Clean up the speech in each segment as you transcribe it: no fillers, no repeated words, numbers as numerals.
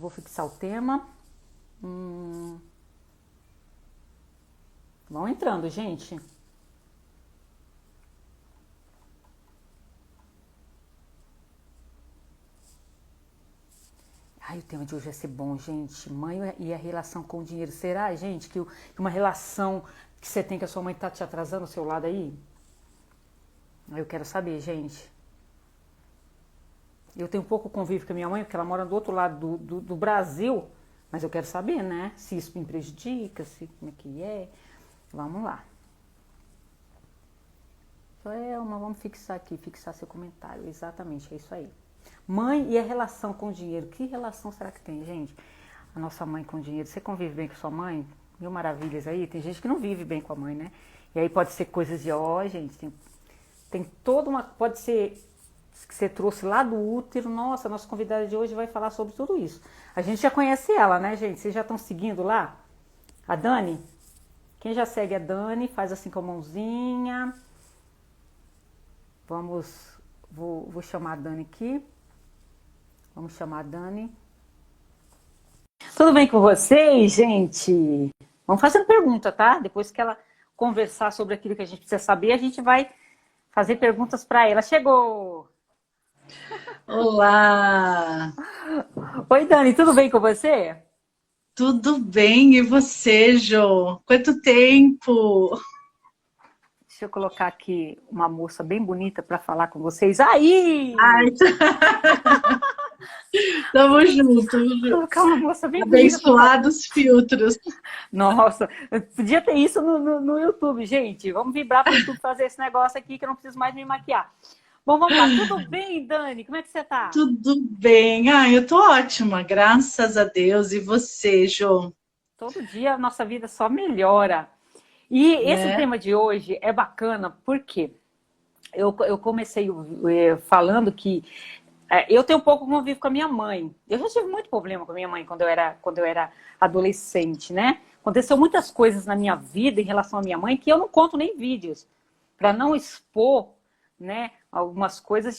vou fixar o tema. Vão entrando, gente. Ai, o tema de hoje vai ser bom, gente. Mãe e a relação com o dinheiro. Será, gente, que uma relação que você tem com a sua mãe tá te atrasando ao seu lado aí? Eu quero saber, gente. Eu tenho pouco convívio com a minha mãe, porque ela mora do outro lado do Brasil. Mas eu quero saber, né? Se isso me prejudica, como é que é. Vamos lá. Joelma, vamos fixar aqui, fixar seu comentário. Exatamente, é isso aí. Mãe e a relação com o dinheiro. Que relação será que tem, gente? A nossa mãe com o dinheiro. Você convive bem com sua mãe? Mil maravilhas aí. Tem gente que não vive bem com a mãe, né? E aí pode ser coisas de, gente, tem toda uma... Pode ser que você trouxe lá do útero. Nossa, a nossa convidada de hoje vai falar sobre tudo isso. A gente já conhece ela, né, gente? Vocês já estão seguindo lá? A Dani? Quem já segue a Dani, faz assim com a mãozinha. Vou chamar a Dani aqui. Vamos chamar a Dani. Tudo bem com vocês, gente? Vamos fazendo pergunta, tá? Depois que ela conversar sobre aquilo que a gente precisa saber, a gente vai fazer perguntas para ela. Chegou! Olá! Oi, Dani, tudo bem com você? Tudo bem, e você, Jô? Quanto tempo? Deixa eu colocar aqui uma moça bem bonita para falar com vocês. Aí! Ai, tamo junto. Vou colocar uma moça bem bonita. Abençoados filtros. Nossa, podia ter isso no YouTube, gente. Vamos vibrar para o YouTube fazer esse negócio aqui que eu não preciso mais me maquiar. Bom, vamos lá. Tudo bem, Dani? Como é que você tá? Tudo bem. Eu tô ótima, graças a Deus. E você, Jô? Todo dia a nossa vida só melhora. E esse tema de hoje é bacana porque eu comecei falando que eu tenho um pouco convívio com a minha mãe. Eu já tive muito problema com a minha mãe quando eu era adolescente, né? Aconteceu muitas coisas na minha vida em relação à minha mãe que eu não conto nem vídeos, para não expor, né, algumas coisas.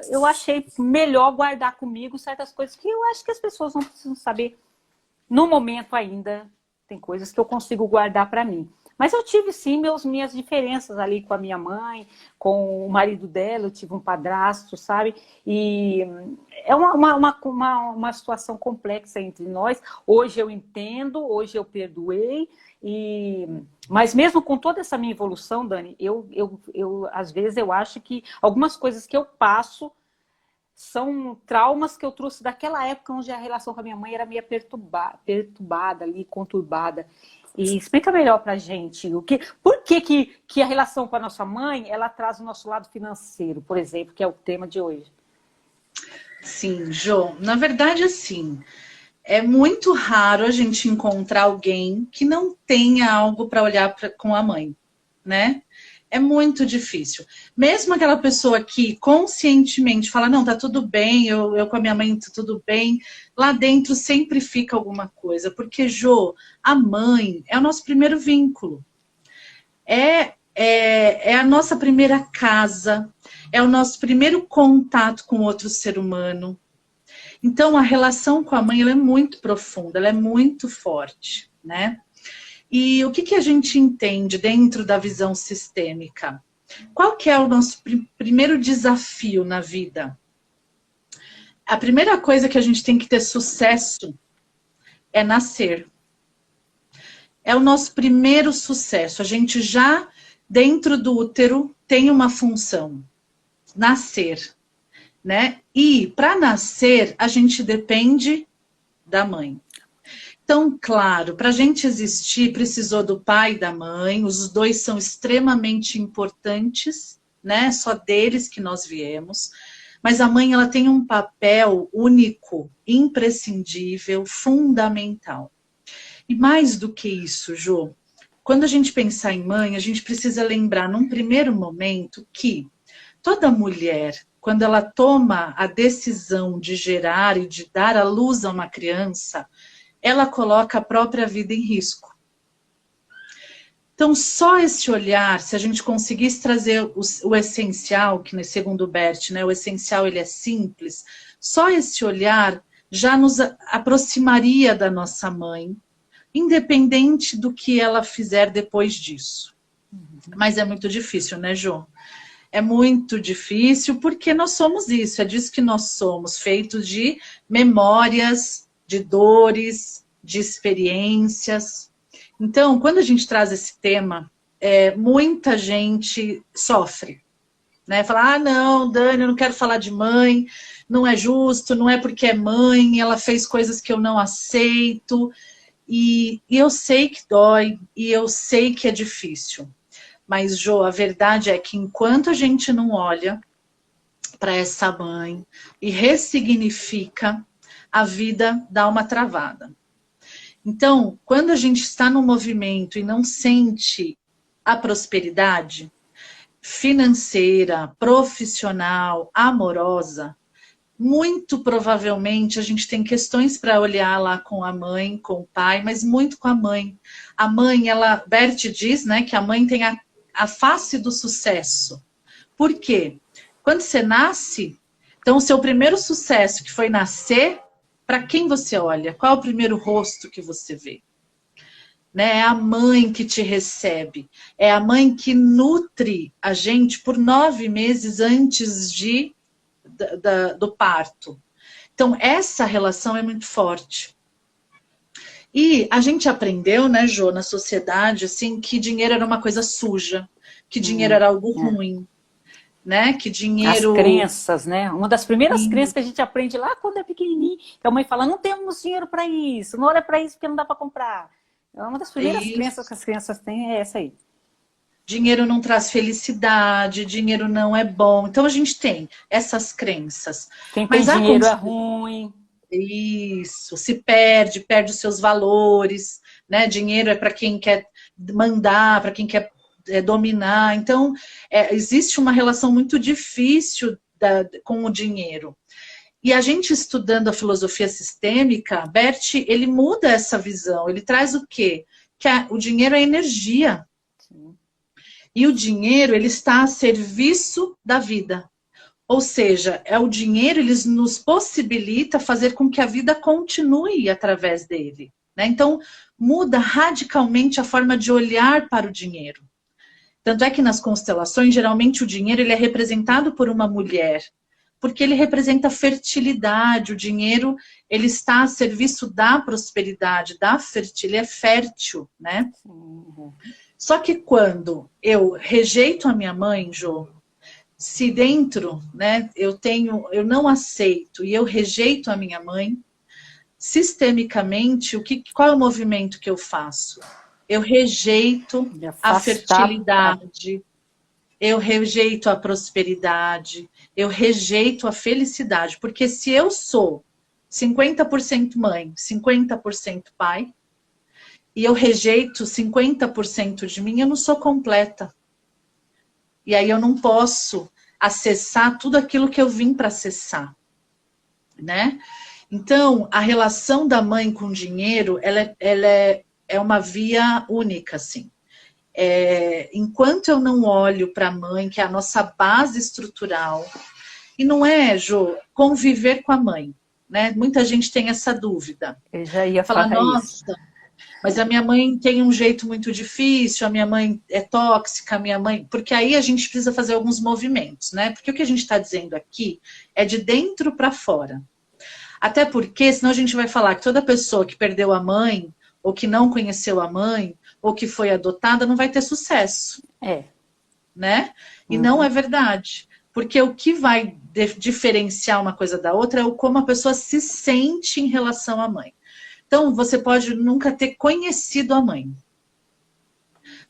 Eu achei melhor guardar comigo certas coisas que eu acho que as pessoas não precisam saber no momento ainda. Tem coisas que eu consigo guardar para mim. Mas eu tive, sim, minhas diferenças ali com a minha mãe, com o marido dela, eu tive um padrasto, sabe? E é uma situação complexa entre nós. Hoje eu entendo, hoje eu perdoei. Mas mesmo com toda essa minha evolução, Dani, às vezes eu acho que algumas coisas que eu passo são traumas que eu trouxe daquela época onde a relação com a minha mãe era meio perturbada ali, conturbada. E explica melhor pra gente por que a relação com a nossa mãe, ela traz o nosso lado financeiro, por exemplo, que é o tema de hoje. Sim, Jô. Na verdade, assim, é muito raro a gente encontrar alguém que não tenha algo para olhar com a mãe, né? É muito difícil. Mesmo aquela pessoa que conscientemente fala, não, tá tudo bem, eu com a minha mãe tá tudo bem, lá dentro sempre fica alguma coisa. Porque, Jô, a mãe é o nosso primeiro vínculo. É a nossa primeira casa, é o nosso primeiro contato com outro ser humano. Então, a relação com a mãe ela é muito profunda, ela é muito forte, né? E o que a gente entende dentro da visão sistêmica? Qual que é o nosso primeiro desafio na vida? A primeira coisa que a gente tem que ter sucesso é nascer. É o nosso primeiro sucesso. A gente já, dentro do útero, tem uma função. Nascer, né? E para nascer, a gente depende da mãe. Então, claro, para a gente existir, precisou do pai e da mãe, os dois são extremamente importantes, né? Só deles que nós viemos. Mas a mãe, ela tem um papel único, imprescindível, fundamental. E mais do que isso, Jô, quando a gente pensar em mãe, a gente precisa lembrar, num primeiro momento, que toda mulher, quando ela toma a decisão de gerar e de dar à luz a uma criança, ela coloca a própria vida em risco. Então, só esse olhar, se a gente conseguisse trazer o essencial, que segundo o Bert, né, o essencial ele é simples, só esse olhar já nos aproximaria da nossa mãe, independente do que ela fizer depois disso. Mas é muito difícil, né, Jô? É muito difícil porque nós somos isso, é disso que nós somos, feitos de memórias, de dores, de experiências. Então, quando a gente traz esse tema, muita gente sofre, né? Fala, não, Dani, eu não quero falar de mãe, não é justo, não é porque é mãe, ela fez coisas que eu não aceito. E eu sei que dói, e eu sei que é difícil. Mas, Jô, a verdade é que enquanto a gente não olha para essa mãe e ressignifica, a vida dá uma travada. Então, quando a gente está no movimento e não sente a prosperidade financeira, profissional, amorosa, muito provavelmente a gente tem questões para olhar lá com a mãe, com o pai, mas muito com a mãe. A mãe, Bert diz, né, que a mãe tem a face do sucesso. Por quê? Quando você nasce, então o seu primeiro sucesso, que foi nascer, para quem você olha? Qual é o primeiro rosto que você vê? Né? É a mãe que te recebe. É a mãe que nutre a gente por 9 meses antes do parto. Então, essa relação é muito forte. E a gente aprendeu, né, Jô, na sociedade, assim, que dinheiro era uma coisa suja, que dinheiro era algo ruim, né, que dinheiro... As crenças, né? Uma das primeiras crenças que a gente aprende lá quando é pequenininho, que a mãe fala, não temos dinheiro para isso, não olha para isso porque não dá para comprar. É uma das primeiras crenças que as crianças têm, é essa aí. Dinheiro não traz felicidade, dinheiro não é bom. Então, a gente tem essas crenças. Quem tem dinheiro é ruim. Isso, se perde os seus valores, né? Dinheiro é para quem quer mandar, para quem quer dominar. Então, existe uma relação muito difícil com o dinheiro. E a gente estudando a filosofia sistêmica, Bert, ele muda essa visão. Ele traz o quê? Que o dinheiro é energia. Sim. E o dinheiro, ele está a serviço da vida. Ou seja, o dinheiro, ele nos possibilita fazer com que a vida continue através dele. Né? Então, muda radicalmente a forma de olhar para o dinheiro. Tanto é que nas constelações, geralmente o dinheiro ele é representado por uma mulher, porque ele representa fertilidade. O dinheiro, ele está a serviço da prosperidade, da fertilidade, ele é fértil, né? Uhum. Só que quando eu rejeito a minha mãe, Jô, se dentro, né, eu não aceito e eu rejeito a minha mãe, sistemicamente, qual é o movimento que eu faço? Eu rejeito a fertilidade, eu rejeito a prosperidade, eu rejeito a felicidade, porque se eu sou 50% mãe, 50% pai, e eu rejeito 50% de mim, eu não sou completa. E aí eu não posso acessar tudo aquilo que eu vim para acessar, né? Então, a relação da mãe com o dinheiro, ela é uma via única, assim. Enquanto eu não olho para a mãe, que é a nossa base estrutural, e não é, Jô, conviver com a mãe, né? Muita gente tem essa dúvida. Eu já ia falar nossa, mas a minha mãe tem um jeito muito difícil, a minha mãe é tóxica, a minha mãe... Porque aí a gente precisa fazer alguns movimentos, né? Porque o que a gente está dizendo aqui é de dentro para fora. Até porque, senão a gente vai falar que toda pessoa que perdeu a mãe, ou que não conheceu a mãe, ou que foi adotada, não vai ter sucesso. Né? E não é verdade. Porque o que vai diferenciar uma coisa da outra é como a pessoa se sente em relação à mãe. Então, você pode nunca ter conhecido a mãe.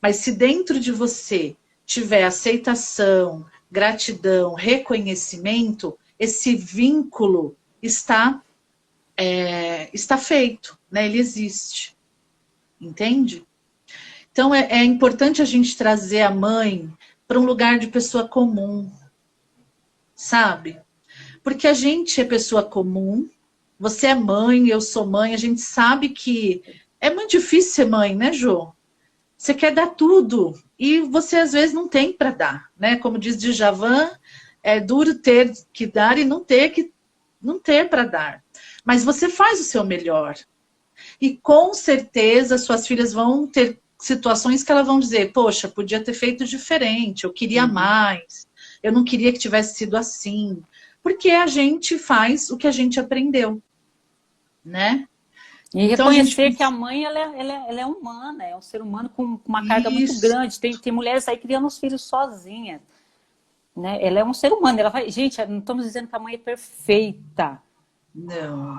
Mas se dentro de você tiver aceitação, gratidão, reconhecimento, esse vínculo está feito, né? Ele existe. Entende? Então, é importante a gente trazer a mãe para um lugar de pessoa comum. Sabe? Porque a gente é pessoa comum. Você é mãe, eu sou mãe, a gente sabe que é muito difícil ser mãe, né, Jô? Você quer dar tudo e você às vezes não tem para dar, né? Como diz Djavan, é duro ter que dar e não ter para dar. mas você faz o seu melhor. E com certeza suas filhas vão ter situações que elas vão dizer, poxa, podia ter feito diferente, eu queria mais, eu não queria que tivesse sido assim. Porque a gente faz o que a gente aprendeu, né? E Então a gente... reconhecer que a mãe, ela é humana, é um ser humano com uma carga muito grande. Tem mulheres aí criando os filhos sozinhas, né? Ela é um ser humano. Ela vai... Gente, não estamos dizendo que a mãe é perfeita. Não.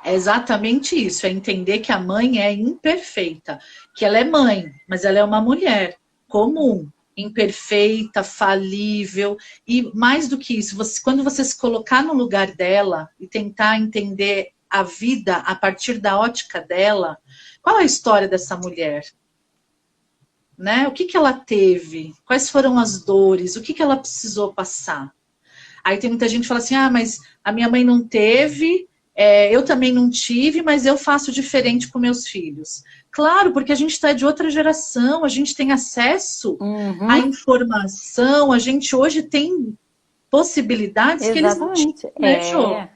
É exatamente isso, é entender que a mãe é imperfeita, que ela é mãe, mas ela é uma mulher comum, imperfeita, falível, e mais do que isso, quando você se colocar no lugar dela e tentar entender a vida a partir da ótica dela, qual é a história dessa mulher? Né? O que ela teve? Quais foram as dores? O que ela precisou passar? Aí tem muita gente que fala assim, mas a minha mãe não teve, eu também não tive, mas eu faço diferente com meus filhos. Claro, porque a gente está de outra geração, a gente tem acesso à informação, a gente hoje tem possibilidades que eles não tinham, né, Jo?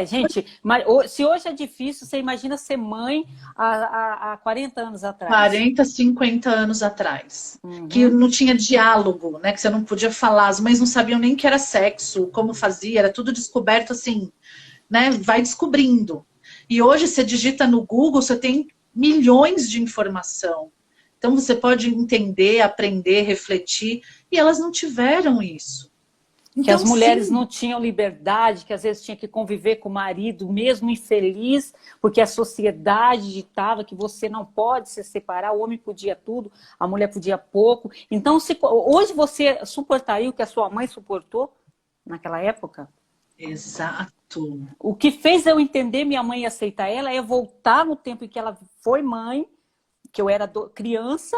Gente, mas se hoje é difícil, você imagina ser mãe há 40 anos atrás. 40, 50 anos atrás. Que não tinha diálogo, né? Que você não podia falar, as mães não sabiam nem que era sexo, como fazia, era tudo descoberto assim, né? Vai descobrindo. E hoje você digita no Google, você tem milhões de informação. Então você pode entender, aprender, refletir, e elas não tiveram isso. Que as mulheres não tinham liberdade, que às vezes tinha que conviver com o marido, mesmo infeliz, porque a sociedade ditava que você não pode se separar, o homem podia tudo, a mulher podia pouco. Então, hoje você suportaria o que a sua mãe suportou naquela época? Exato. O que fez eu entender minha mãe e aceitar ela é voltar no tempo em que ela foi mãe, que eu era criança.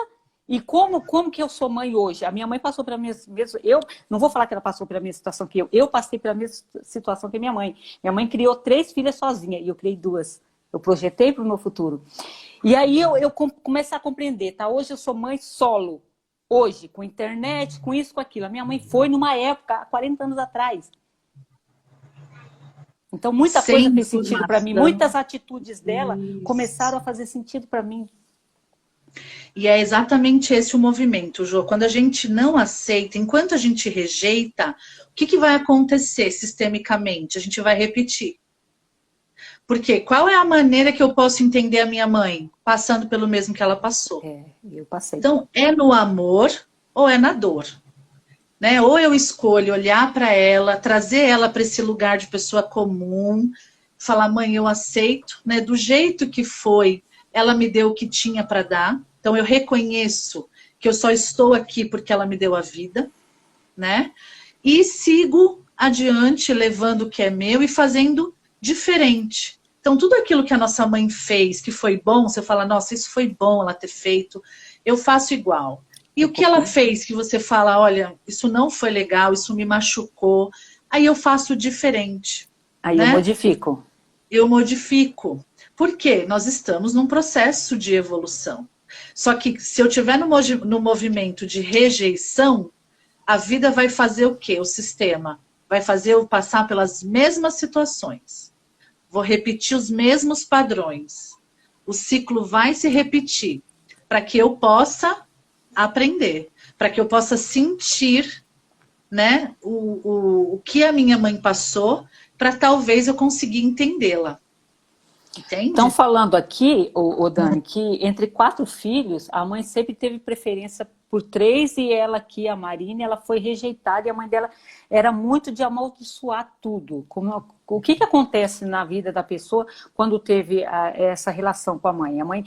E como que eu sou mãe hoje? A minha mãe passou pela minha mesma... Eu não vou falar que ela passou pela mesma situação que eu. Eu passei pela mesma situação que minha mãe. Minha mãe criou 3 filhas sozinha e eu criei 2. Eu projetei para o meu futuro. E aí eu comecei a compreender, tá? Hoje eu sou mãe solo. Hoje, com internet, com isso, com aquilo. A minha mãe foi numa época, há 40 anos atrás. Então, muita coisa fez sentido para mim. Muitas atitudes dela começaram a fazer sentido para mim. E é exatamente esse o movimento, Jô. Quando a gente não aceita, enquanto a gente rejeita, o que vai acontecer sistemicamente? A gente vai repetir. Porque qual é a maneira que eu posso entender a minha mãe? Passando pelo mesmo que ela passou. Eu passei. Então, é no amor ou é na dor? Né? Ou eu escolho olhar para ela, trazer ela para esse lugar de pessoa comum, falar, mãe, eu aceito, né? Do jeito que foi, ela me deu o que tinha para dar. Então, eu reconheço que eu só estou aqui porque ela me deu a vida, né? E sigo adiante, levando o que é meu e fazendo diferente. Então, tudo aquilo que a nossa mãe fez, que foi bom, você fala, nossa, isso foi bom ela ter feito, eu faço igual. E o que ela fez, que você fala, olha, isso não foi legal, isso me machucou, aí eu faço diferente. Aí né? eu modifico. Eu modifico. Por quê? Nós estamos num processo de evolução. Só que se eu estiver no movimento de rejeição, a vida vai fazer o quê? O sistema vai fazer eu passar pelas mesmas situações. Vou repetir os mesmos padrões. O ciclo vai se repetir para que eu possa aprender, para que eu possa sentir, né, o que a minha mãe passou, para talvez eu conseguir entendê-la. Entende? Estão falando aqui, Dani, que entre 4 filhos, a mãe sempre teve preferência por 3 e ela aqui, a Marina, ela foi rejeitada e a mãe dela era muito de amaldiçoar tudo. O que acontece na vida da pessoa quando teve essa relação com a mãe? A mãe,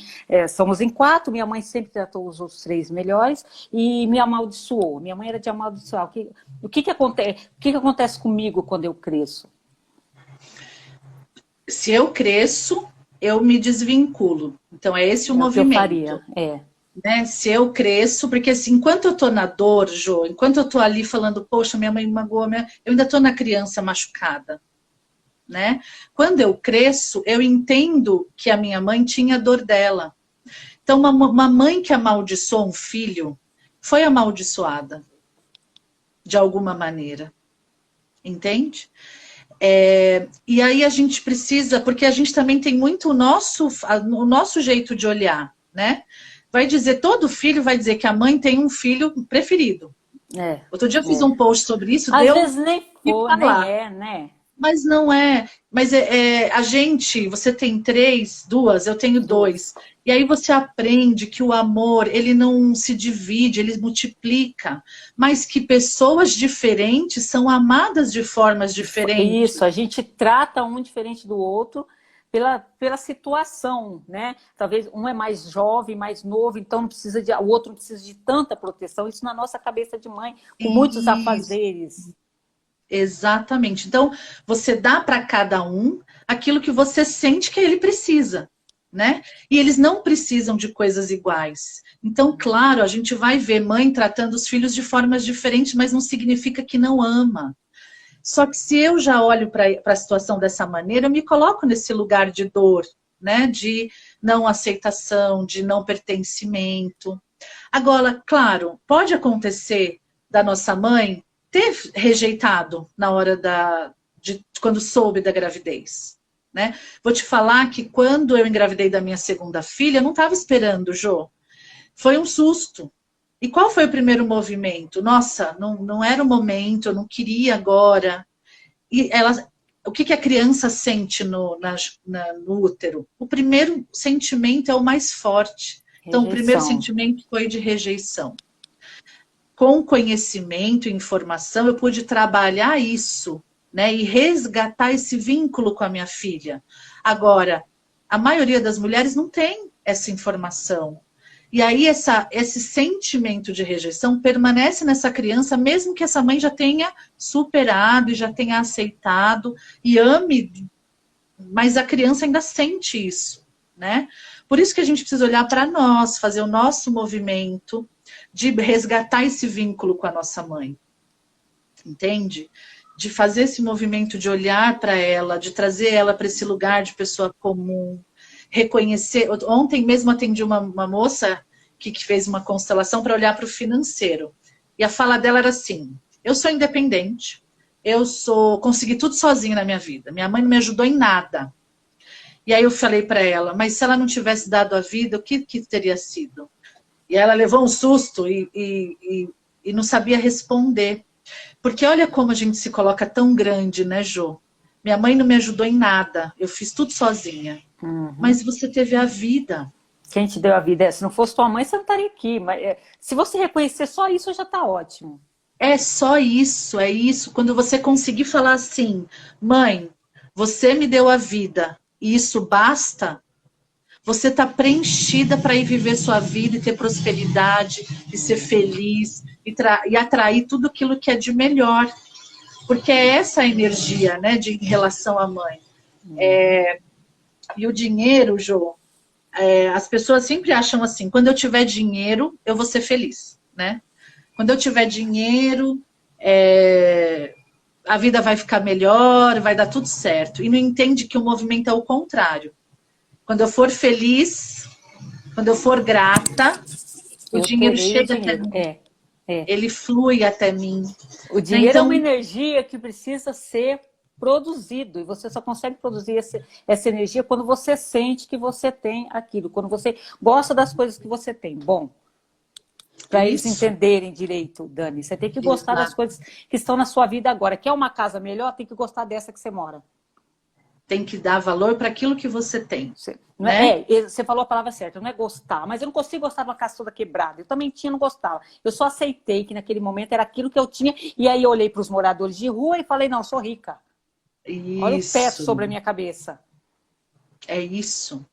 somos em 4, minha mãe sempre tratou os outros 3 melhores e me amaldiçoou. Minha mãe era de amaldiçoar. O que acontece comigo quando eu cresço? Se eu cresço, eu me desvinculo. Então, é esse o movimento. Que eu faria, né? Se eu cresço, porque assim, enquanto eu tô na dor, Jô, enquanto eu tô ali falando, poxa, minha mãe me magoou, eu ainda tô na criança machucada. Né? Quando eu cresço, eu entendo que a minha mãe tinha a dor dela. Então, uma mãe que amaldiçoou um filho foi amaldiçoada. De alguma maneira. Entende? E aí a gente precisa, porque a gente também tem muito o nosso jeito de olhar, né? Vai dizer, todo filho vai dizer que a mãe tem um filho preferido. Outro dia eu fiz um post sobre isso, Às deu vezes nem que for, falar. nem é, né? Mas não é. Mas a gente, você tem 3, 2, eu tenho 2. E aí você aprende que o amor, ele não se divide, ele multiplica. Mas que pessoas diferentes são amadas de formas diferentes. Isso, a gente trata um diferente do outro pela situação, né? Talvez um é mais jovem, mais novo, então não precisa o outro não precisa de tanta proteção. Isso na nossa cabeça de mãe, com muitos afazeres. Exatamente. Então, você dá para cada um aquilo que você sente que ele precisa, né? E eles não precisam de coisas iguais. Então, claro, a gente vai ver mãe tratando os filhos de formas diferentes, mas não significa que não ama. Só que se eu já olho para a situação dessa maneira, eu me coloco nesse lugar de dor, né? De não aceitação, de não pertencimento. Agora, claro, pode acontecer da nossa mãe ter rejeitado na hora quando soube da gravidez, né? Vou te falar que quando eu engravidei da minha segunda filha, eu não estava esperando, Jô. Foi um susto. E qual foi o primeiro movimento? Nossa, não era o momento, eu não queria agora. E o que a criança sente no útero? O primeiro sentimento é o mais forte. Então, o primeiro sentimento foi de rejeição. Com conhecimento e informação, eu pude trabalhar isso, né? E resgatar esse vínculo com a minha filha. Agora, a maioria das mulheres não tem essa informação. E aí, esse sentimento de rejeição permanece nessa criança, mesmo que essa mãe já tenha superado e já tenha aceitado e ame, mas a criança ainda sente isso, né? Por isso que a gente precisa olhar para nós, fazer o nosso movimento de resgatar esse vínculo com a nossa mãe. Entende? De fazer esse movimento de olhar para ela, de trazer ela para esse lugar de pessoa comum, reconhecer. Ontem mesmo atendi uma moça que fez uma constelação para olhar para o financeiro. E a fala dela era assim: eu sou independente, consegui tudo sozinha na minha vida. Minha mãe não me ajudou em nada. E aí eu falei para ela, mas se ela não tivesse dado a vida, o que teria sido? E ela levou um susto e não sabia responder. Porque olha como a gente se coloca tão grande, né, Jô? Minha mãe não me ajudou em nada, eu fiz tudo sozinha. Uhum. Mas você teve a vida. Quem te deu a vida? Se não fosse tua mãe, você não estaria aqui. Mas se você reconhecer só isso, já está ótimo. É só isso, é isso. Quando você conseguir falar assim, mãe, você me deu a vida e isso basta, você está preenchida para ir viver sua vida e ter prosperidade, e ser feliz, e atrair tudo aquilo que é de melhor. Porque é essa a energia, né, em relação à mãe. E o dinheiro, Jô, as pessoas sempre acham assim, quando eu tiver dinheiro, eu vou ser feliz, né? Quando eu tiver dinheiro, a vida vai ficar melhor, vai dar tudo certo. E não entende que o movimento é o contrário. Quando eu for feliz, quando eu for grata, o dinheiro chega até mim. Ele flui até mim. O dinheiro é uma energia que precisa ser produzido. E você só consegue produzir essa energia quando você sente que você tem aquilo. Quando você gosta das coisas que você tem. Bom, para eles entenderem direito, Dani, você tem que gostar das coisas que estão na sua vida agora. Quer uma casa melhor? Tem que gostar dessa que você mora. Tem que dar valor para aquilo que você tem. Você falou a palavra certa, não é gostar, mas eu não consigo gostar de uma casa toda quebrada. Eu também não gostava. Eu só aceitei que naquele momento era aquilo que eu tinha, e aí eu olhei para os moradores de rua e falei, não, eu sou rica. Isso. Olha o teto sobre a minha cabeça. É isso.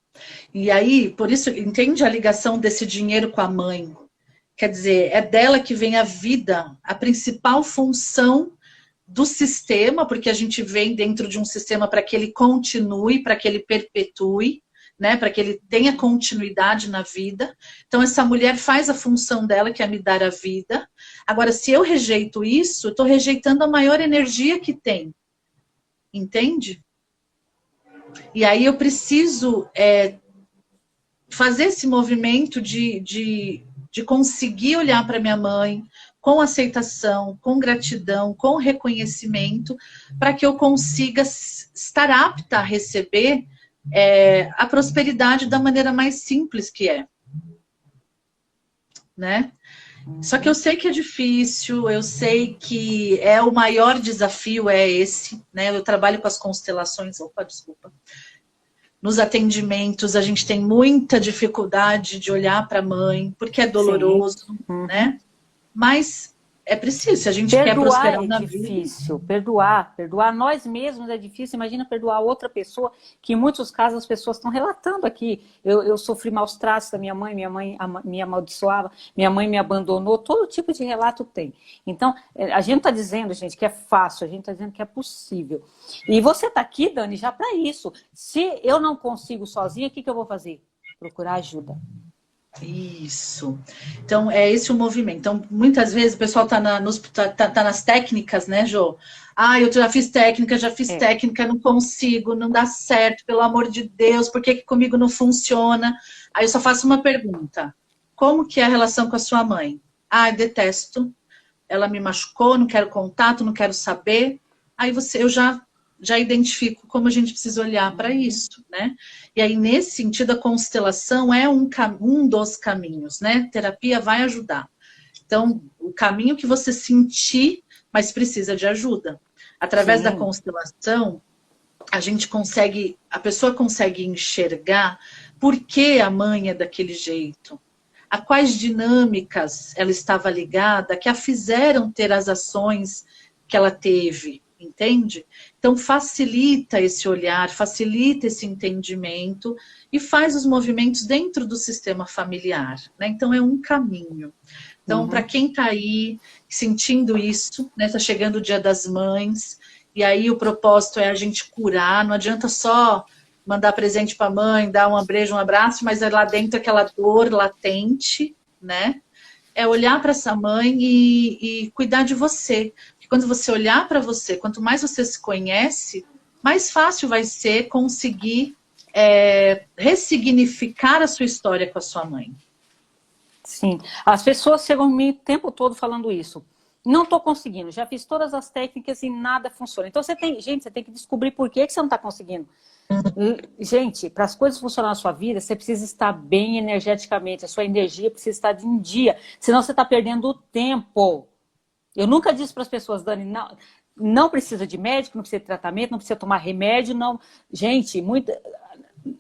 E aí, por isso, entende a ligação desse dinheiro com a mãe? Quer dizer, é dela que vem a vida, a principal função do sistema, porque a gente vem dentro de um sistema para que ele continue, para que ele perpetue, né, para que ele tenha continuidade na vida. Então, essa mulher faz a função dela, que é me dar a vida. Agora, se eu rejeito isso, eu estou rejeitando a maior energia que tem. Entende? E aí eu preciso fazer esse movimento de conseguir olhar para minha mãe com aceitação, com gratidão, com reconhecimento, para que eu consiga estar apta a receber a prosperidade da maneira mais simples que é. Né? Só que eu sei que é difícil, eu sei que o maior desafio é esse, né? Eu trabalho com as constelações, desculpa. Nos atendimentos, a gente tem muita dificuldade de olhar para a mãe, porque é doloroso, né? Mas é preciso, se a gente quer prosperar na vida. É difícil, perdoar nós mesmos é difícil, imagina perdoar outra pessoa, que em muitos casos as pessoas estão relatando aqui, eu sofri maus tratos da minha mãe me amaldiçoava, minha mãe me abandonou, todo tipo de relato tem. Então, a gente está dizendo, gente, que é fácil, a gente está dizendo que é possível. E você está aqui, Dani, já para isso. Se eu não consigo sozinha, o que eu vou fazer? Procurar ajuda. Isso. Então, é esse o movimento. Então, muitas vezes o pessoal tá nas técnicas, né, Jô? Eu já fiz técnica, não consigo, não dá certo, pelo amor de Deus, por que comigo não funciona? Aí eu só faço uma pergunta. Como que é a relação com a sua mãe? Detesto. Ela me machucou, não quero contato, não quero saber. Aí eu já identifico como a gente precisa olhar para isso, né? E aí, nesse sentido, a constelação é um dos caminhos, né? Terapia vai ajudar. Então, o caminho que você sentir, mas precisa de ajuda. Através da constelação, a pessoa consegue enxergar por que a mãe é daquele jeito, a quais dinâmicas ela estava ligada, que a fizeram ter as ações que ela teve, entende? Então, facilita esse olhar, facilita esse entendimento e faz os movimentos dentro do sistema familiar, né? Então, é um caminho. Então, para quem está aí sentindo isso, né? Está chegando o Dia das Mães, e aí o propósito é a gente curar, não adianta só mandar presente para a mãe, dar um beijo, um abraço, mas é lá dentro aquela dor latente, né? É olhar para essa mãe e cuidar de você. Porque quando você olhar para você, quanto mais você se conhece, mais fácil vai ser conseguir ressignificar a sua história com a sua mãe. Sim. As pessoas chegam a mim o tempo todo falando isso. Não estou conseguindo, já fiz todas as técnicas e nada funciona. Então, você tem que descobrir por que você não está conseguindo. Gente, para as coisas funcionarem na sua vida, você precisa estar bem energeticamente, a sua energia precisa estar em dia, senão você está perdendo o tempo. Eu nunca disse para as pessoas, Dani, não precisa de médico, não precisa de tratamento, não precisa tomar remédio, não. Gente,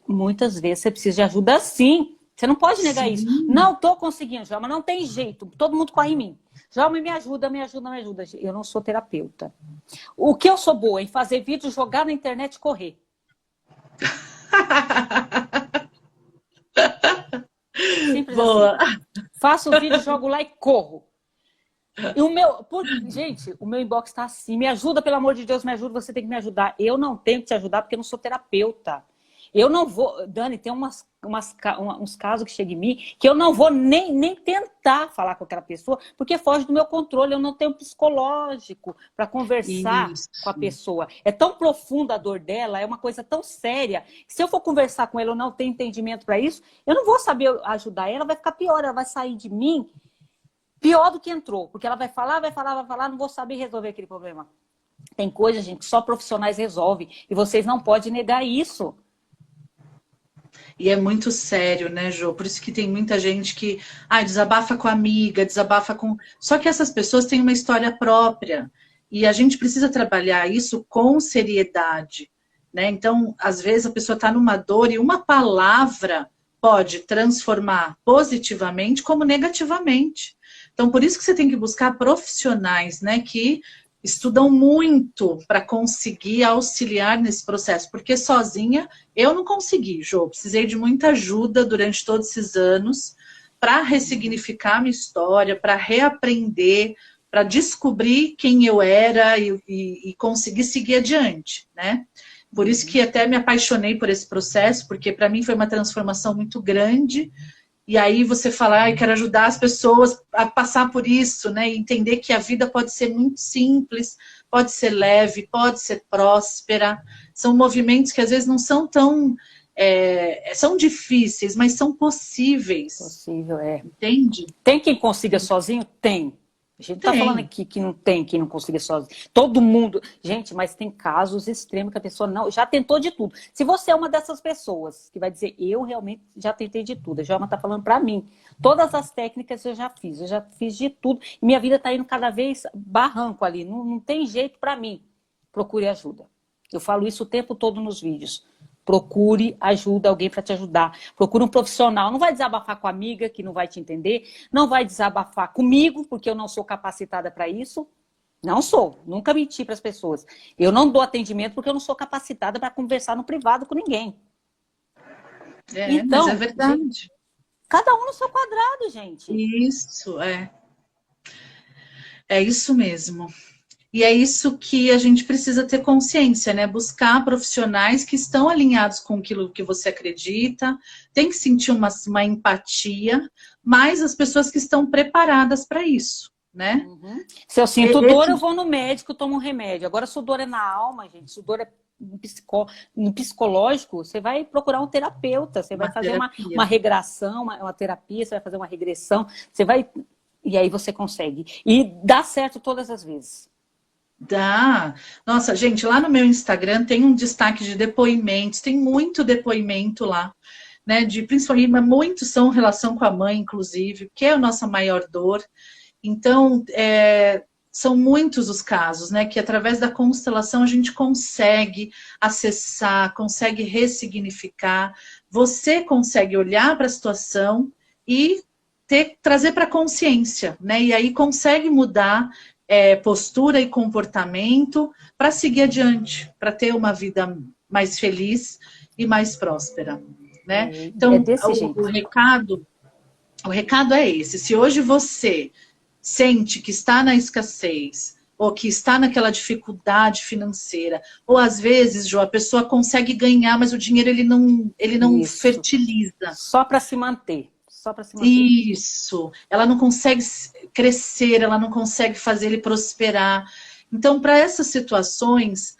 muitas vezes você precisa de ajuda sim. Você não pode negar isso. Não estou conseguindo, Joelma, não tem jeito. Todo mundo corre em mim. Joelma, me ajuda, me ajuda, me ajuda. Eu não sou terapeuta. O que eu sou boa em fazer vídeo, jogar na internet e correr. Simples boa. Assim. Faço o vídeo, jogo lá e corro. E gente, o meu inbox está assim. Me ajuda, pelo amor de Deus, me ajuda, você tem que me ajudar. Eu não tenho que te ajudar porque eu não sou terapeuta. Eu não vou... Dani, tem uns casos que chegam em mim que eu não vou nem tentar falar com aquela pessoa porque foge do meu controle. Eu não tenho psicológico para conversar com a pessoa. É tão profunda a dor dela, é uma coisa tão séria. Se eu for conversar com ela, eu não tenho entendimento para isso, eu não vou saber ajudar ela, vai ficar pior, ela vai sair de mim pior do que entrou. Porque ela vai falar, não vou saber resolver aquele problema. Tem coisa, gente, que só profissionais resolvem. E vocês não podem negar isso. E é muito sério, né, Jô? Por isso que tem muita gente que desabafa com a amiga, desabafa com... Só que essas pessoas têm uma história própria. E a gente precisa trabalhar isso com seriedade, né? Então, às vezes a pessoa está numa dor e uma palavra pode transformar positivamente como negativamente. Então, por isso que você tem que buscar profissionais, né, que estudam muito para conseguir auxiliar nesse processo, porque sozinha eu não consegui, Jô. Precisei de muita ajuda durante todos esses anos para ressignificar minha história, para reaprender, para descobrir quem eu era e conseguir seguir adiante, né? Por isso que até me apaixonei por esse processo, porque para mim foi uma transformação muito grande. E aí você fala, quero ajudar as pessoas a passar por isso, né? E entender que a vida pode ser muito simples, pode ser leve, pode ser próspera. São movimentos que às vezes não são tão... são difíceis, mas são possíveis. Possível, é. Entende? Tem quem consiga sozinho? Tem. A gente tá falando aqui que não tem quem não consiga sozinho. Todo mundo. Gente, mas tem casos extremos que a pessoa não já tentou de tudo. Se você é uma dessas pessoas que vai dizer, eu realmente já tentei de tudo. A Joelma tá falando para mim. Todas as técnicas eu já fiz de tudo. E minha vida tá indo cada vez barranco ali. Não tem jeito para mim. Procure ajuda. Eu falo isso o tempo todo nos vídeos. Procure ajuda, alguém para te ajudar. Procure um profissional. Não vai desabafar com a amiga, que não vai te entender. Não vai desabafar comigo, porque eu não sou capacitada para isso. Não sou. Nunca menti para as pessoas. Eu não dou atendimento porque eu não sou capacitada para conversar no privado com ninguém. Então, mas é verdade. Gente, cada um no seu quadrado, gente. Isso, é. É isso mesmo. E é isso que a gente precisa ter consciência, né? Buscar profissionais que estão alinhados com aquilo que você acredita, tem que sentir uma empatia, mas as pessoas que estão preparadas para isso, né? Uhum. Se eu sinto dor, eu vou no médico, tomo um remédio. Agora, se o dor é na alma, gente, se o dor é no psicológico, você vai procurar um terapeuta, você vai fazer uma regressão, uma terapia, você vai fazer uma regressão, você vai... E aí você consegue. E dá certo todas as vezes. Dá. Nossa, gente, lá no meu Instagram tem um destaque de depoimentos, tem muito depoimento lá, né? Principalmente, muitos são em relação com a mãe, inclusive, que é a nossa maior dor. Então, são muitos os casos, né? Que através da constelação a gente consegue acessar, consegue ressignificar. Você consegue olhar para a situação e trazer para a consciência, né? E aí consegue mudar postura e comportamento para seguir adiante, para ter uma vida mais feliz e mais próspera, né? Então, o recado é esse. Se hoje você sente que está na escassez, ou que está naquela dificuldade financeira, ou às vezes, Jo, a pessoa consegue ganhar, mas o dinheiro ele não fertiliza. Só para se manter. Isso, ela não consegue crescer, ela não consegue fazer ele prosperar. Então, para essas situações,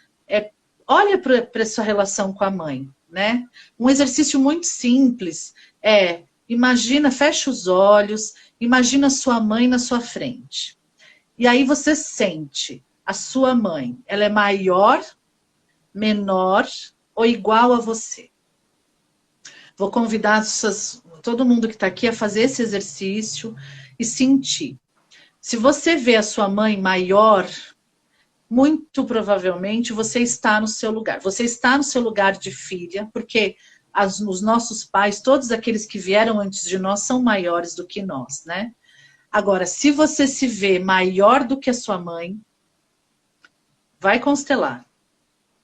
olha para sua relação com a mãe, né? Um exercício muito simples imagina, fecha os olhos, imagina sua mãe na sua frente. E aí você sente a sua mãe, ela é maior, menor ou igual a você? Vou convidar todo mundo que está aqui a fazer esse exercício e sentir. Se você vê a sua mãe maior, muito provavelmente você está no seu lugar. Você está no seu lugar de filha, porque os nossos pais, todos aqueles que vieram antes de nós, são maiores do que nós, né? Agora, se você se vê maior do que a sua mãe, vai constelar.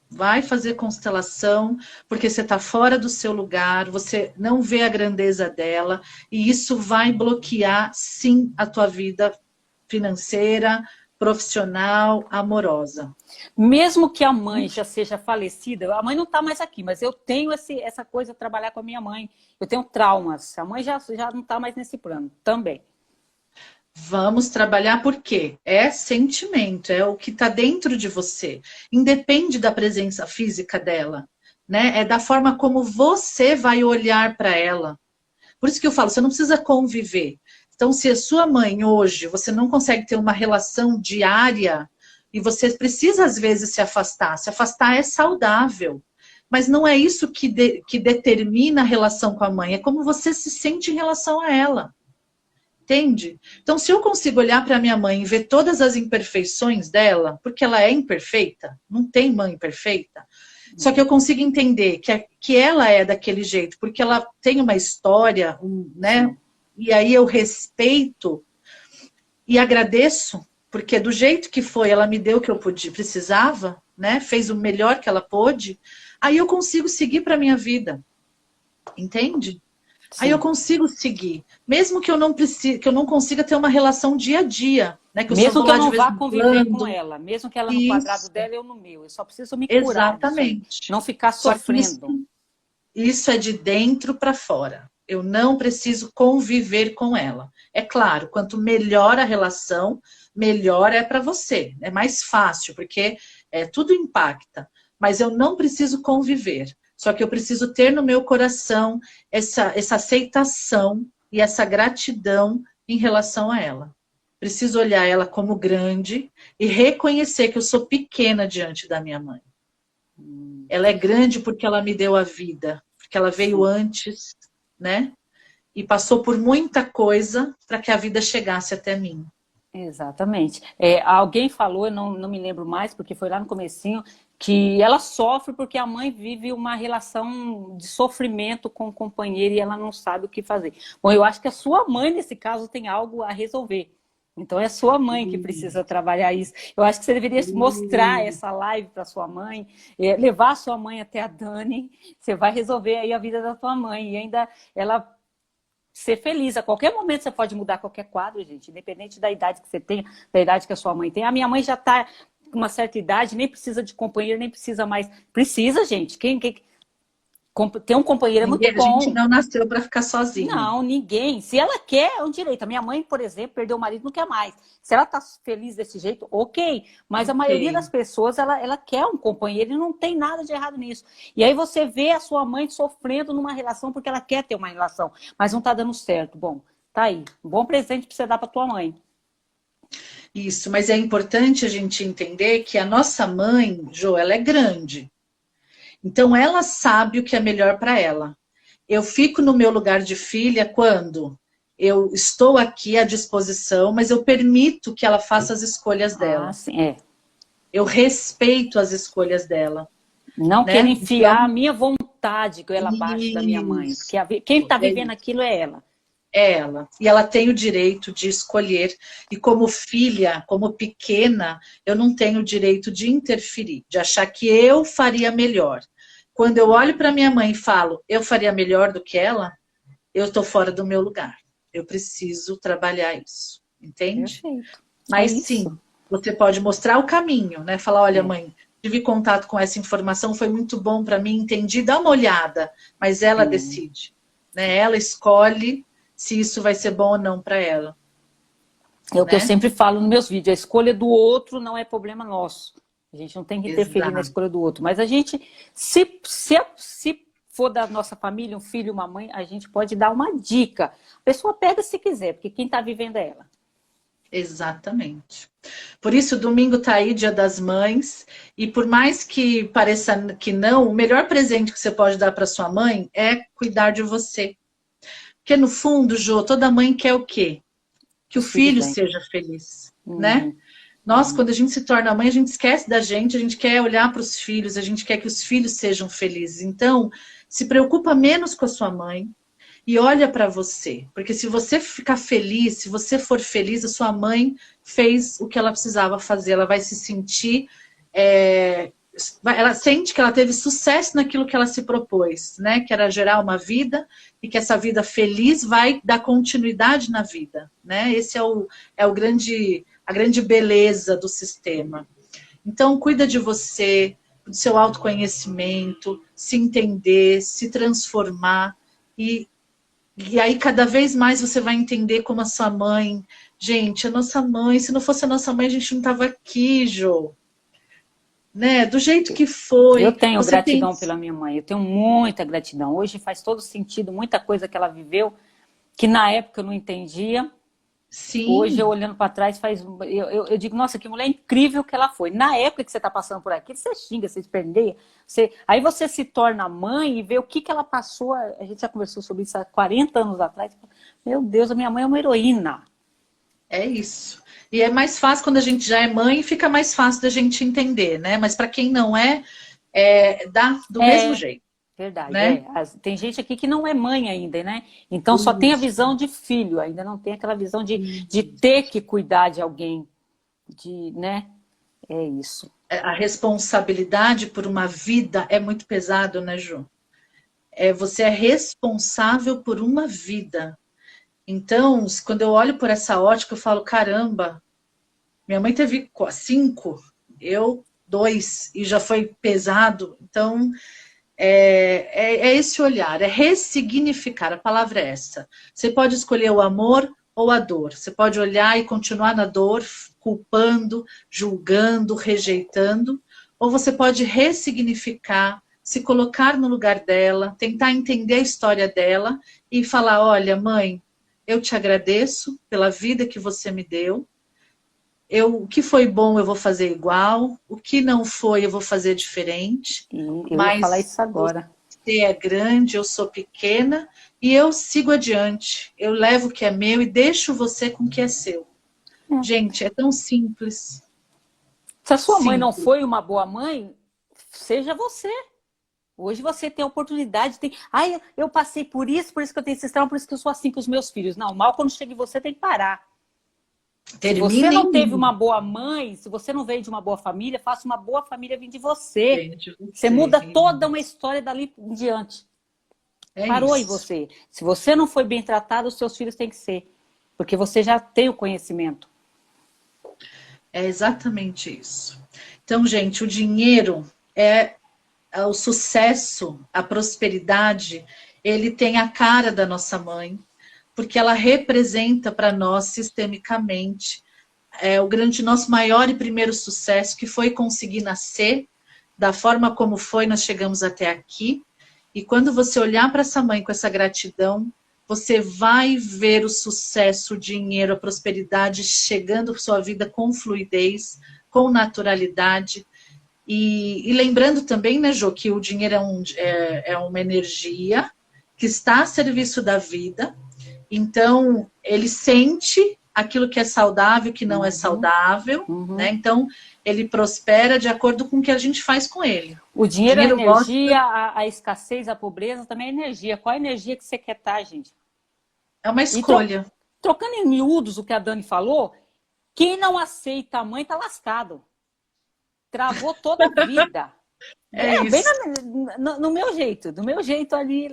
Vai fazer constelação, porque você está fora do seu lugar, você não vê a grandeza dela, e isso vai bloquear, sim, a tua vida financeira, profissional, amorosa. Mesmo que a mãe já seja falecida, a mãe não está mais aqui, mas eu tenho essa coisa de trabalhar com a minha mãe. Eu tenho traumas, a mãe já não está mais nesse plano também. Vamos trabalhar porque é sentimento, é o que está dentro de você. Independe da presença física dela, né? É da forma como você vai olhar para ela. Por isso que eu falo, você não precisa conviver. Então, se a sua mãe hoje, você não consegue ter uma relação diária e você precisa às vezes se afastar. Se afastar é saudável. Mas não é isso que determina a relação com a mãe. É como você se sente em relação a ela. Entende? Então, se eu consigo olhar para minha mãe e ver todas as imperfeições dela, porque ela é imperfeita, não tem mãe perfeita, só que eu consigo entender que ela é daquele jeito, porque ela tem uma história, né? E aí eu respeito e agradeço, porque do jeito que foi, ela me deu o que eu precisava, né? Fez o melhor que ela pôde, aí eu consigo seguir para minha vida. Entende? Sim. Aí eu consigo seguir, mesmo que eu não precise, que eu não consiga ter uma relação dia a dia, né? Que mesmo que eu não vá conviver com ela, mesmo que ela no quadrado dela eu no meu, eu só preciso me curar. Exatamente. Não ficar sofrendo. Isso é de dentro para fora. Eu não preciso conviver com ela. É claro, quanto melhor a relação, melhor é para você. É mais fácil, porque tudo impacta. Mas eu não preciso conviver. Só que eu preciso ter no meu coração essa aceitação e essa gratidão em relação a ela. preciso olhar ela como grande e reconhecer que eu sou pequena diante da minha mãe. Ela é grande porque ela me deu a vida, porque ela veio antes, né? E passou por muita coisa para que a vida chegasse até mim. Exatamente. Alguém falou, eu não me lembro mais, porque foi lá no comecinho, que ela sofre porque a mãe vive uma relação de sofrimento com o companheiro e ela não sabe o que fazer. Bom, eu acho que a sua mãe, nesse caso, tem algo a resolver. Então é a sua mãe que precisa trabalhar isso. Eu acho que você deveria mostrar essa live para sua mãe, levar a sua mãe até a Dani, você vai resolver aí a vida da tua mãe e ainda ela ser feliz. A qualquer momento você pode mudar qualquer quadro, gente, independente da idade que você tenha, da idade que a sua mãe tem. A minha mãe já está com uma certa idade, nem precisa de companheiro, nem precisa mais. Precisa, gente. Quem ter um companheiro é muito bom. A gente não nasceu para ficar sozinha. Não, ninguém. Se ela quer, é um direito. A minha mãe, por exemplo, perdeu o marido, não quer mais. Se ela está feliz desse jeito, ok. Mas a maioria das pessoas, ela quer um companheiro e não tem nada de errado nisso. E aí você vê a sua mãe sofrendo numa relação porque ela quer ter uma relação, mas não está dando certo. Bom, tá aí. Um bom presente para você dar para tua mãe. Isso, mas é importante a gente entender que a nossa mãe, Jo, ela é grande. Então, ela sabe o que é melhor para ela. Eu fico no meu lugar de filha quando eu estou aqui à disposição, mas eu permito que ela faça as escolhas dela. Sim, Eu respeito as escolhas dela. Não quero enfiar a minha vontade que ela abaixo da minha mãe. Porque quem está vivendo aquilo é ela. É ela. E ela tem o direito de escolher. E como filha, como pequena, eu não tenho o direito de interferir, de achar que eu faria melhor. Quando eu olho para minha mãe e falo, eu faria melhor do que ela, eu estou fora do meu lugar. Eu preciso trabalhar isso. Entende? Perfeito. Mas sim, você pode mostrar o caminho, né? Falar, olha, mãe, tive contato com essa informação, foi muito bom para mim, entendi, dá uma olhada. Mas ela decide. Né? Ela escolhe se isso vai ser bom ou não para ela. É o que eu sempre falo nos meus vídeos, a escolha do outro não é problema nosso. A gente não tem que interferir na escolha do outro. Mas a gente, se for da nossa família, um filho, uma mãe, a gente pode dar uma dica. A pessoa pega se quiser, porque quem está vivendo é ela. Exatamente. Por isso, domingo está aí, Dia das Mães, e por mais que pareça que não, o melhor presente que você pode dar para sua mãe é cuidar de você. Porque no fundo, Jô, toda mãe quer o quê? Que o filho seja feliz, né? Nós, quando a gente se torna mãe, a gente esquece da gente, a gente quer olhar para os filhos, a gente quer que os filhos sejam felizes. Então, se preocupa menos com a sua mãe e olha para você. Porque se você ficar feliz, se você for feliz, a sua mãe fez o que ela precisava fazer. Ela vai se sentir... ela sente que ela teve sucesso naquilo que ela se propôs, né? Que era gerar uma vida e que essa vida feliz vai dar continuidade na vida, né? Esse é a grande beleza do sistema. Então, cuida de você, do seu autoconhecimento, se entender, se transformar e aí cada vez mais você vai entender como a sua mãe... Gente, a nossa mãe, se não fosse a nossa mãe, a gente não estava aqui, Jô. Né? Do jeito que foi. Eu tenho gratidão pela minha mãe, eu tenho muita gratidão. Hoje faz todo sentido, muita coisa que ela viveu, que na época eu não entendia. Sim. Hoje, eu olhando para trás, eu digo, nossa, que mulher incrível que ela foi. Na época que você está passando por aqui, você xinga, você esperneia. Aí você se torna mãe e vê o que ela passou. A gente já conversou sobre isso há 40 anos atrás. Meu Deus, a minha mãe é uma heroína. É isso. E é mais fácil quando a gente já é mãe, fica mais fácil da gente entender, né? Mas para quem não dá do mesmo jeito. Verdade, né? Tem gente aqui que não é mãe ainda, né? Então só tem a visão de filho, ainda não tem aquela visão de ter que cuidar de alguém, né? É isso. A responsabilidade por uma vida é muito pesado, né, Ju? Você é responsável por uma vida. Então, quando eu olho por essa ótica, eu falo, caramba, minha mãe teve 5, eu 2, e já foi pesado. Então, é esse olhar, é ressignificar, a palavra é essa. Você pode escolher o amor ou a dor. Você pode olhar e continuar na dor, culpando, julgando, rejeitando, ou você pode ressignificar, se colocar no lugar dela, tentar entender a história dela e falar, olha, mãe, eu te agradeço pela vida que você me deu. O que foi bom eu vou fazer igual, o que não foi eu vou fazer diferente. E eu ia falar Mas isso agora. você é grande, eu sou pequena e eu sigo adiante. Eu levo o que é meu e deixo você com o que é seu. Gente, é tão simples. Se a sua mãe não Simples. foi uma boa mãe, seja você. Hoje você tem a oportunidade, tem. Ai, eu passei por isso que eu tenho esse trauma, por isso que eu sou assim com os meus filhos. Não, mal quando chega em você tem que parar. Se você não teve uma boa mãe, se você não veio de uma boa família, faça uma boa família vir de você. Você muda toda uma história dali em diante. Parou em você. Se você não foi bem tratado, os seus filhos têm que ser. Porque você já tem o conhecimento. É exatamente isso. Então, gente, o dinheiro é o sucesso, a prosperidade, ele tem a cara da nossa mãe, porque ela representa para nós sistemicamente nosso maior e primeiro sucesso, que foi conseguir nascer da forma como foi, nós chegamos até aqui. E quando você olhar para essa mãe com essa gratidão, você vai ver o sucesso, o dinheiro, a prosperidade chegando à sua vida com fluidez, com naturalidade. E lembrando também, né, Jô, que o dinheiro é uma energia que está a serviço da vida. Então, ele sente aquilo que é saudável, que não é saudável, né? Então, ele prospera de acordo com o que a gente faz com ele. O dinheiro é energia, a escassez, a pobreza também é energia. Qual a energia que você quer estar, gente? É uma escolha. Trocando em miúdos o que a Dani falou, quem não aceita a mãe tá lascado. Travou toda a vida. Isso. Bem no meu jeito, do meu jeito ali,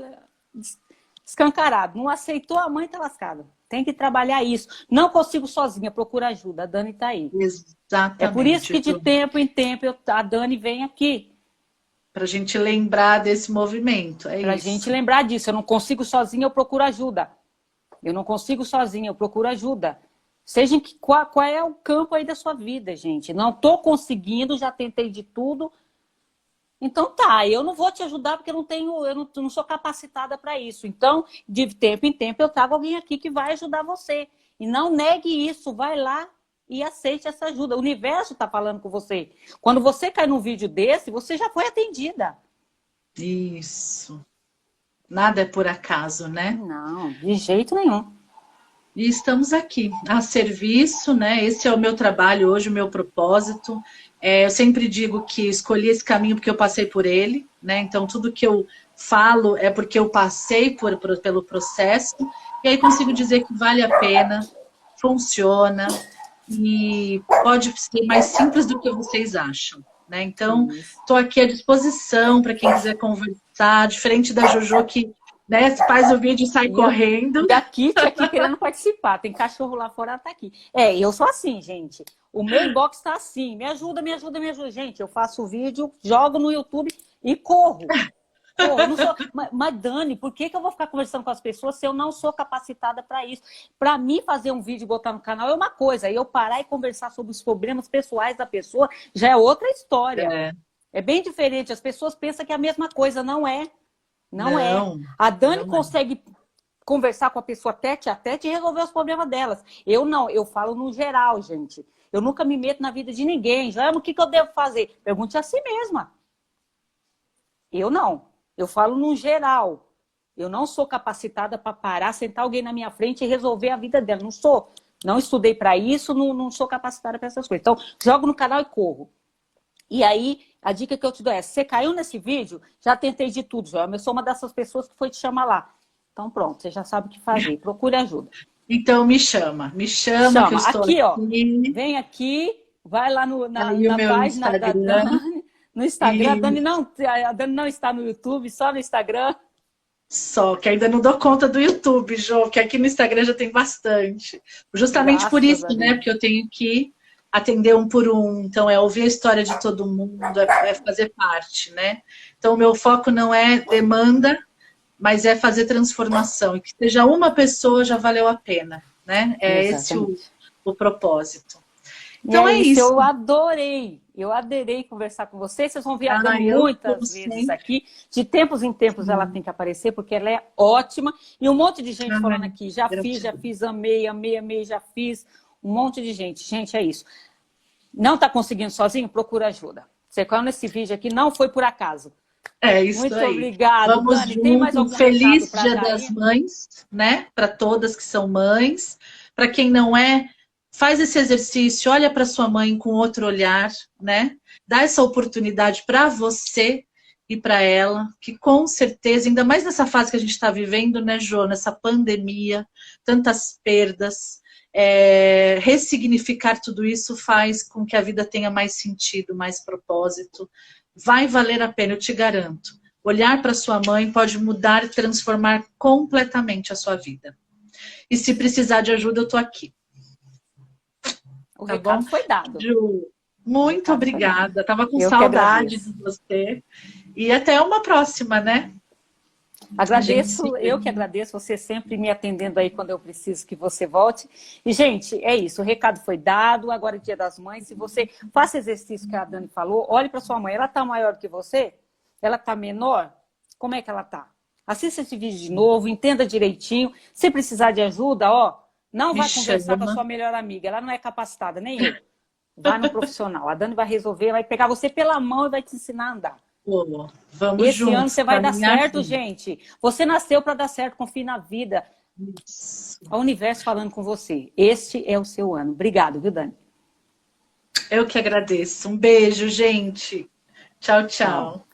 escancarado. Não aceitou a mãe, tá lascado. Tem que trabalhar isso. Não consigo sozinha, procura ajuda. A Dani tá aí. Exatamente. É por isso que de tempo em tempo a Dani vem aqui. Pra gente lembrar desse movimento. Pra gente lembrar disso. Eu não consigo sozinha, eu procuro ajuda. Eu não consigo sozinha, eu procuro ajuda. Seja qual é o campo aí da sua vida, gente. Não tô conseguindo, já tentei de tudo. Então tá, eu não vou te ajudar porque eu não sou capacitada para isso. Então, de tempo em tempo, eu trago alguém aqui que vai ajudar você. E não negue isso, vai lá e aceite essa ajuda. O universo está falando com você. Quando você cai num vídeo desse, você já foi atendida. Isso. Nada é por acaso, né? Não, de jeito nenhum. E estamos aqui, a serviço, né? Esse é o meu trabalho hoje, o meu propósito. Eu sempre digo que escolhi esse caminho porque eu passei por ele, né? Então, tudo que eu falo é porque eu passei pelo processo. E aí consigo dizer que vale a pena, funciona e pode ser mais simples do que vocês acham, né? Então, estou aqui à disposição para quem quiser conversar, diferente da Jojo que... né? Faz o vídeo e sai correndo. Da Kitty aqui querendo participar. Tem cachorro lá fora, ela tá aqui. Eu sou assim, gente. O meu inbox tá assim. Me ajuda, me ajuda, me ajuda. Gente, eu faço o vídeo, jogo no YouTube e corro. Não sou... Mas Dani, por que eu vou ficar conversando com as pessoas se eu não sou capacitada para isso? Para mim, fazer um vídeo e botar no canal é uma coisa. Eu parar e conversar sobre os problemas pessoais da pessoa já é outra história. É bem diferente. As pessoas pensam que é a mesma coisa. Não é. Não é. A Dani consegue conversar com a pessoa tete a tete e resolver os problemas delas. Eu não, eu falo no geral, gente. Eu nunca me meto na vida de ninguém. Já o que eu devo fazer? Pergunte a si mesma. Eu não. Eu falo no geral. Eu não sou capacitada para parar, sentar alguém na minha frente e resolver a vida dela. Não sou. Não estudei para isso, não sou capacitada para essas coisas. Então, jogo no canal e corro. E aí, a dica que eu te dou é, se você caiu nesse vídeo, já tentei de tudo, Joel. Eu sou uma dessas pessoas que foi te chamar lá. Então pronto, você já sabe o que fazer. Procure ajuda. Então me chama que eu estou aqui. Ó, vem aqui, vai lá na página da Dani, no Instagram. A Dani não está no YouTube, só no Instagram. Só que ainda não dou conta do YouTube, Jô, que aqui no Instagram já tem bastante. Justamente por isso, né? Porque eu tenho que atender um por um, então é ouvir a história de todo mundo, é fazer parte, né? Então o meu foco não é demanda, mas é fazer transformação, e que seja uma pessoa já valeu a pena, né? É esse o propósito. Então é isso. Eu adorei. Eu adorei conversar com você. Vocês vão ver a Dani muitas vezes aqui. De tempos em tempos ela tem que aparecer, porque ela é ótima. E um monte de gente falando aqui. Já fiz, amei, já fiz. Um monte de gente. Gente, é isso. Não está conseguindo sozinho? Procura ajuda. Você caiu nesse vídeo aqui, não foi por acaso. É isso Muito aí. obrigada, Vamos Dani. Tem mais algum feliz recado Dia das Mães, né? Para todas que são mães. Para quem não é, faz esse exercício, olha para sua mãe com outro olhar, né? Dá essa oportunidade para você e para ela, que com certeza, ainda mais nessa fase que a gente está vivendo, né, Jô? Nessa pandemia, tantas perdas, ressignificar tudo isso faz com que a vida tenha mais sentido, mais propósito. Vai valer a pena, eu te garanto. Olhar para sua mãe pode mudar e transformar completamente a sua vida. E se precisar de ajuda, eu estou aqui. O recado foi dado. Ju, muito obrigada. Estava com saudade de você. E até uma próxima, né? Agradeço, eu que agradeço você sempre me atendendo aí quando eu preciso que você volte. E, gente, é isso, o recado foi dado, agora é Dia das Mães. Se você faça exercício que a Dani falou, olhe para sua mãe, ela está maior que você? Ela está menor? Como é que ela está? Assista esse vídeo de novo, entenda direitinho. Se precisar de ajuda, ó, não vai conversar com a sua melhor amiga, ela não é capacitada, nem eu. Vai no profissional, a Dani vai resolver, vai pegar você pela mão e vai te ensinar a andar. Vamos Esse juntos, ano você vai dar certo, gente. Você nasceu para dar certo, confie na vida. O universo falando com você. Este é o seu ano. Obrigado, viu, Dani? Eu que agradeço. Um beijo, gente. Tchau, tchau.